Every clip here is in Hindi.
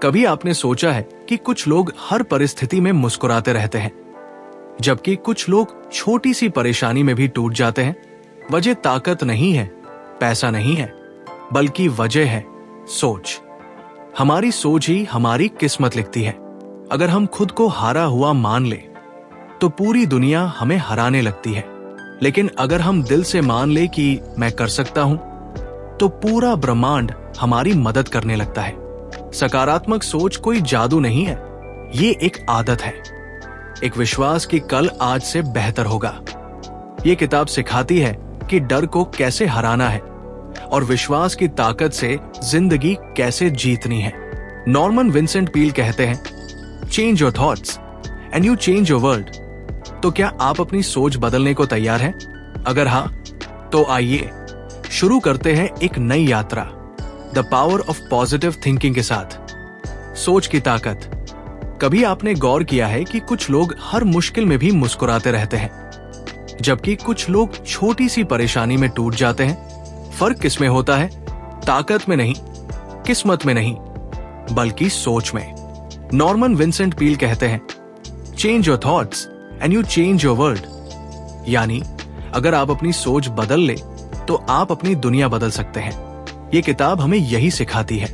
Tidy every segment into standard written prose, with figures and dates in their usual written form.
कभी आपने सोचा है कि कुछ लोग हर परिस्थिति में मुस्कुराते रहते हैं, जबकि कुछ लोग छोटी सी परेशानी में भी टूट जाते हैं? वजह ताकत नहीं है, पैसा नहीं है, बल्कि वजह है सोच। हमारी सोच ही हमारी किस्मत लिखती है। अगर हम खुद को हारा हुआ मान ले तो पूरी दुनिया हमें हराने लगती है, लेकिन अगर हम दिल से मान ले कि मैं कर सकता हूं, तो पूरा ब्रह्मांड हमारी मदद करने लगता है। सकारात्मक सोच कोई जादू नहीं है, ये एक आदत है, एक विश्वास कि कल आज से बेहतर होगा। ये किताब सिखाती है कि डर को कैसे हराना है और विश्वास की ताकत से जिंदगी कैसे जीतनी है। नॉर्मन विंसेंट पील कहते हैं, change your thoughts and you change your world. तो क्या आप अपनी सोच बदलने को तैयार हैं? अगर हाँ, तो आइए शुरू करते हैं एक नई यात्रा, the power of positive thinking के साथ। सोच की ताकत। कभी आपने गौर किया है कि कुछ लोग हर मुश्किल में भी मुस्कुराते रहते हैं, जबकि कुछ लोग छोटी सी परेशानी में टूट जाते हैं? फर्क किसमें होता है? ताकत में नहीं, किस्मत में नहीं, बल्कि सोच में। नॉर्मन विंसेंट पील कहते हैं, change your thoughts and you change your world. यानी अगर आप अपनी सोच बदल ले तो आप अपनी दुनिया बदल सकते हैं। ये किताब हमें यही सिखाती है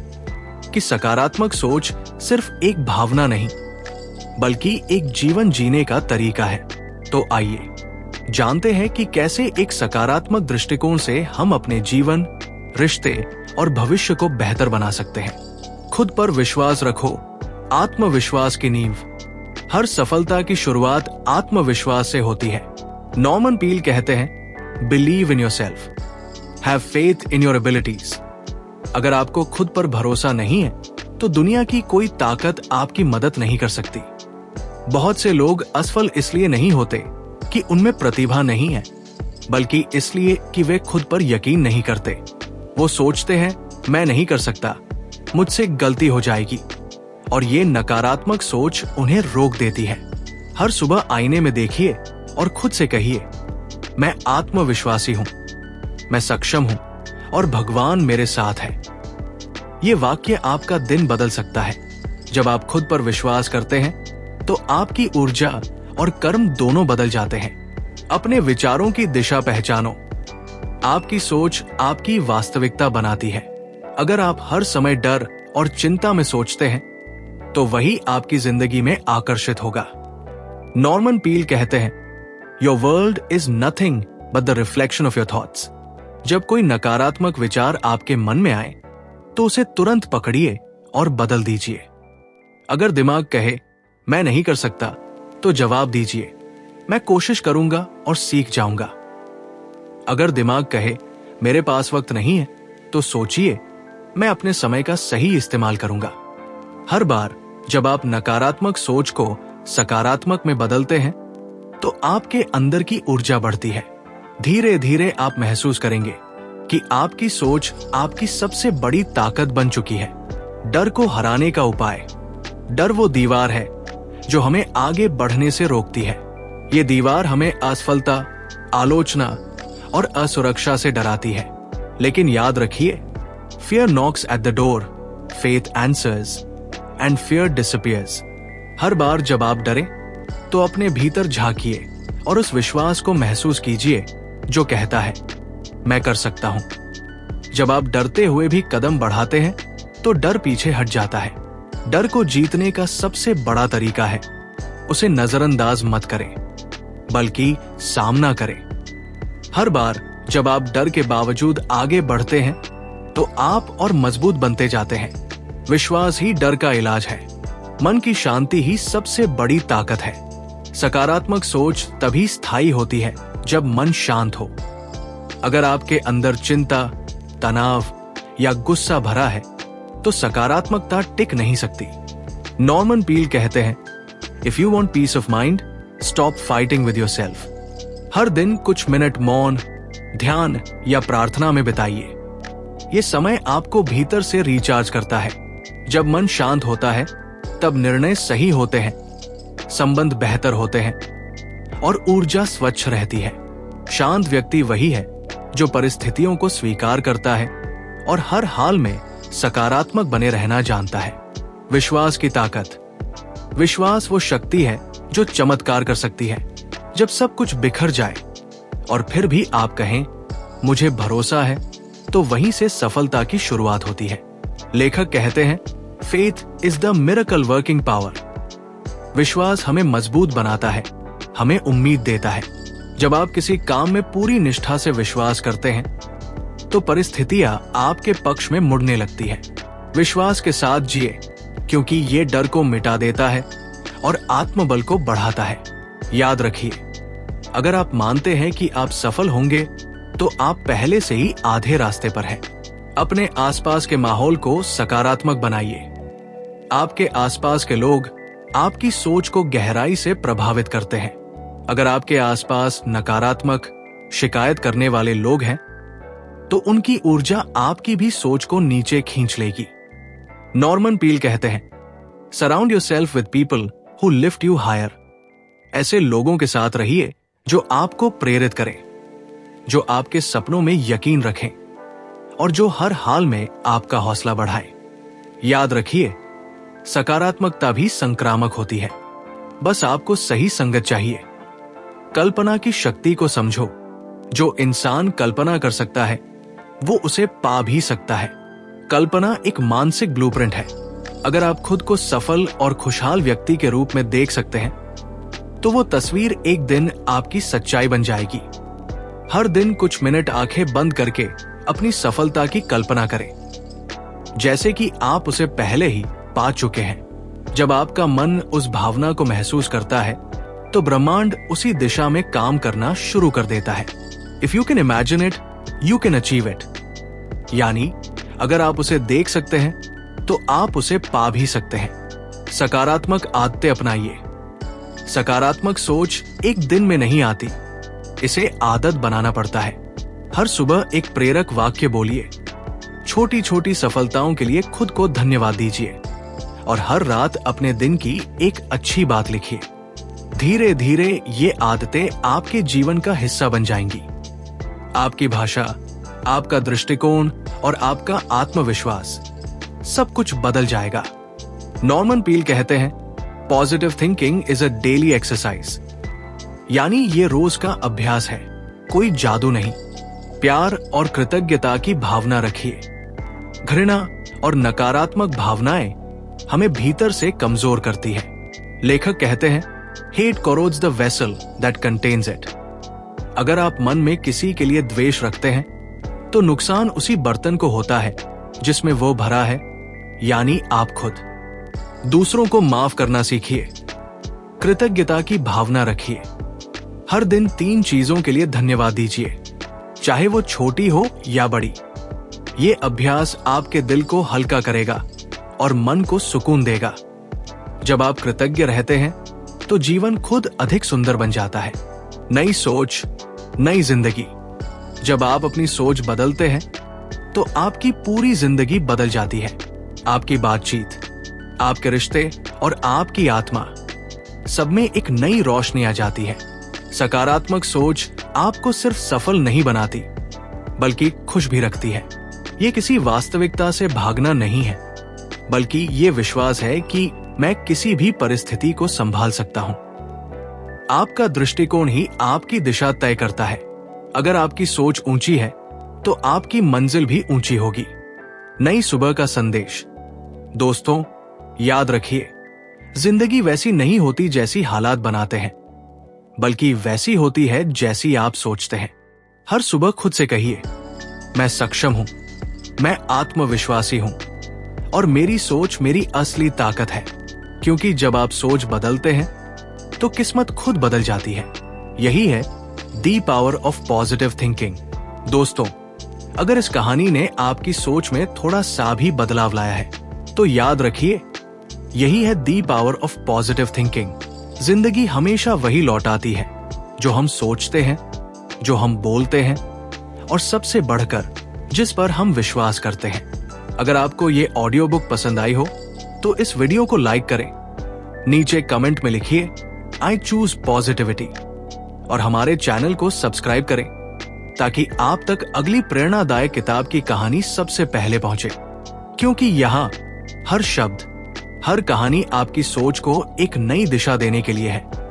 कि सकारात्मक सोच सिर्फ एक भावना नहीं, बल्कि एक जीवन जीने का तरीका है। तो आइए जानते हैं कि कैसे एक सकारात्मक दृष्टिकोण से हम अपने जीवन, रिश्ते और भविष्य को बेहतर बना सकते हैं। खुद पर विश्वास रखो, आत्मविश्वास की नींव। हर सफलता की शुरुआत आत्मविश्वास से होती है। नॉर्मन पील कहते हैं, believe in yourself, have faith in your abilities. अगर आपको खुद पर भरोसा नहीं है तो दुनिया की कोई ताकत आपकी मदद नहीं कर सकती। बहुत से लोग असफल इसलिए नहीं होते कि उनमें प्रतिभा नहीं है, बल्कि इसलिए कि वे खुद पर यकीन नहीं करते। वो सोचते हैं, मैं नहीं कर सकता, मुझसे गलती हो जाएगी, और ये नकारात्मक सोच उन्हें रोक देती है। हर सुबह आईने में देखिए और खुद से कहिए, मैं आत्मविश्वासी हूं, मैं सक्षम हूं और भगवान मेरे साथ है। ये वाक्य आपका दिन बदल सकता है। जब आप खुद पर विश्वास करते हैं तो आपकी ऊर्जा और कर्म दोनों बदल जाते हैं। अपने विचारों की दिशा पहचानो। आपकी सोच आपकी वास्तविकता बनाती है। अगर आप हर समय डर और चिंता में सोचते हैं तो वही आपकी जिंदगी में आकर्षित होगा। नॉर्मन पील कहते हैं, your world is nothing but the reflection of your thoughts. जब कोई नकारात्मक विचार आपके मन में आए तो उसे तुरंत पकड़िए और बदल दीजिए। अगर दिमाग कहे, मैं नहीं कर सकता, तो जवाब दीजिए, मैं कोशिश करूंगा और सीख जाऊंगा। अगर दिमाग कहे, मेरे पास वक्त नहीं है, तो सोचिए, मैं अपने समय का सही इस्तेमाल करूंगा। हर बार जब आप नकारात्मक सोच को सकारात्मक में बदलते हैं तो आपके अंदर की ऊर्जा बढ़ती है। धीरे धीरे आप महसूस करेंगे कि आपकी सोच आपकी सबसे बड़ी ताकत बन चुकी है। डर को हराने का उपाय। डर वो दीवार है जो हमें आगे बढ़ने से रोकती है। ये दीवार हमें असफलता, आलोचना और असुरक्षा से डराती है। लेकिन याद रखिए, fear knocks at the door, faith answers and fear disappears. हर बार जब आप डरें तो अपने भीतर झांकिए और उस विश्वास को महसूस कीजिए जो कहता है, मैं कर सकता हूं। जब आप डरते हुए भी कदम बढ़ाते हैं तो डर पीछे हट जाता है। डर को जीतने का सबसे बड़ा तरीका है, उसे नजरअंदाज मत करें, बल्कि सामना करें। हर बार जब आप डर के बावजूद आगे बढ़ते हैं तो आप और मजबूत बनते जाते हैं। विश्वास ही डर का इलाज है। मन की शांति ही सबसे बड़ी ताकत है। सकारात्मक सोच तभी स्थायी होती है जब मन शांत हो। अगर आपके अंदर चिंता, तनाव या गुस्सा भरा है तो सकारात्मकता टिक नहीं सकती। नॉर्मन पील कहते हैं, if you want peace of mind, stop fighting with yourself. हर दिन कुछ मिनट मौन, ध्यान या प्रार्थना में बिताइए। ये समय आपको भीतर से रिचार्ज करता है। जब मन शांत होता है तब निर्णय सही होते हैं, संबंध बेहतर होते हैं और ऊर्जा स्वच्छ रहती है। शांत व्यक्ति वही है जो परिस्थितियों को स्वीकार करता है और हर हाल में सकारात्मक बने रहना जानता है। विश्वास की ताकत। विश्वास वो शक्ति है जो चमत्कार कर सकती है। जब सब कुछ बिखर जाए और फिर भी आप कहें मुझे भरोसा है, तो वहीं से सफलता की शुरुआत होती है। लेखक कहते हैं faith is the miracle working power. विश्वास हमें मजबूत बनाता है, हमें उम्मीद देता है। जब आप किसी काम में पूरी निष्ठा से विश्वास करते हैं तो परिस्थितियां आपके पक्ष में मुड़ने लगती है। विश्वास के साथ जिए, क्योंकि ये डर को मिटा देता है और आत्मबल को बढ़ाता है। याद रखिए, अगर आप मानते हैं कि आप सफल होंगे तो आप पहले से ही आधे रास्ते पर हैं। अपने आसपास के माहौल को सकारात्मक बनाइए। आपके आसपास के लोग आपकी सोच को गहराई से प्रभावित करते हैं। अगर आपके आसपास नकारात्मक, शिकायत करने वाले लोग हैं तो उनकी ऊर्जा आपकी भी सोच को नीचे खींच लेगी। नॉर्मन पील कहते हैं surround yourself with people who lift you hire. ऐसे लोगों के साथ रहिए जो आपको प्रेरित करें, जो आपके सपनों में यकीन रखें और जो हर हाल में आपका हौसला बढ़ाए। याद रखिए, सकारात्मकता भी संक्रामक होती है, बस आपको सही संगत चाहिए। कल्पना की शक्ति को समझो। जो इंसान कल्पना कर सकता है वो उसे पा भी सकता है। कल्पना एक मानसिक ब्लूप्रिंट है। अगर आप खुद को सफल और खुशहाल व्यक्ति के रूप में देख सकते हैं तो वो तस्वीर एक दिन आपकी सच्चाई बन जाएगी। हर दिन कुछ मिनट आंखें बंद करके अपनी सफलता की कल्पना करें, जैसे कि आप उसे पहले ही पा चुके हैं। जब आपका मन उस भावना को महसूस करता है तो ब्रह्मांड उसी दिशा में काम करना शुरू कर देता है। If you can imagine it, you can achieve it. यानी अगर आप उसे देख सकते हैं तो आप उसे पा भी सकते हैं। सकारात्मक आदतें अपनाइए। सकारात्मक सोच एक दिन में नहीं आती, इसे आदत बनाना पड़ता है। हर सुबह एक प्रेरक वाक्य बोलिए। छोटी छोटी सफलताओं के लिए खुद को धन्यवाद दीजिए और हर रात अपने दिन की एक अच्छी बात लिखिए। धीरे धीरे ये आदतें आपके जीवन का हिस्सा बन जाएंगी। आपकी भाषा, आपका दृष्टिकोण और आपका आत्मविश्वास सब कुछ बदल जाएगा। नॉर्मन पील कहते हैं positive thinking is a daily exercise. यानी ये रोज का अभ्यास है, कोई जादू नहीं। प्यार और कृतज्ञता की भावना रखिए। घृणा और नकारात्मक भावनाएं हमें भीतर से कमजोर करती है। लेखक कहते हैं hate corrodes the vessel that contains it. अगर आप मन में किसी के लिए द्वेष रखते हैं तो नुकसान उसी बर्तन को होता है जिसमें वो भरा है, यानी आप खुद। दूसरों को माफ करना सीखिए। कृतज्ञता की भावना रखिए। हर दिन 3 चीजों के लिए धन्यवाद दीजिए, चाहे वो छोटी हो या बड़ी। ये अभ्यास आपके दिल को हल्का करेगा और मन को सुकून देगा। जब आप कृतज्ञ रहते हैं तो जीवन खुद अधिक सुंदर बन जाता है। नई सोच, नई जिंदगी। जब आप अपनी सोच बदलते हैं तो आपकी पूरी जिंदगी बदल जाती है। आपकी बातचीत, आपके रिश्ते और आपकी आत्मा, सब में एक नई रोशनी आ जाती है। सकारात्मक सोच आपको सिर्फ सफल नहीं बनाती, बल्कि खुश भी रखती है। ये किसी वास्तविकता से भागना नहीं है, बल्कि ये विश्वास है कि मैं किसी भी परिस्थिति को संभाल सकता हूं। आपका दृष्टिकोण ही आपकी दिशा तय करता है। अगर आपकी सोच ऊंची है तो आपकी मंजिल भी ऊंची होगी। नई सुबह का संदेश। दोस्तों, याद रखिए, जिंदगी वैसी नहीं होती जैसी हालात बनाते हैं, बल्कि वैसी होती है जैसी आप सोचते हैं। हर सुबह खुद से कहिए, मैं सक्षम हूं, मैं आत्मविश्वासी हूं और मेरी सोच मेरी असली ताकत है। क्योंकि जब आप सोच बदलते हैं तो किस्मत खुद बदल जाती है। यही है the power of positive thinking. दोस्तों, अगर इस कहानी ने आपकी सोच में थोड़ा सा भी बदलाव लाया है तो याद रखिए, यही है the power of positive thinking. जिंदगी हमेशा वही लौटाती है जो हम सोचते हैं, जो हम बोलते हैं और सबसे बढ़कर जिस पर हम विश्वास करते हैं। अगर आपको ये ऑडियो बुक पसंद आई हो तो इस वीडियो को लाइक करें, नीचे कमेंट में लिखिए आई चूज पॉजिटिविटी और हमारे चैनल को सब्सक्राइब करें ताकि आप तक अगली प्रेरणादायक किताब की कहानी सबसे पहले पहुंचे। क्योंकि यहाँ हर शब्द, हर कहानी आपकी सोच को एक नई दिशा देने के लिए है।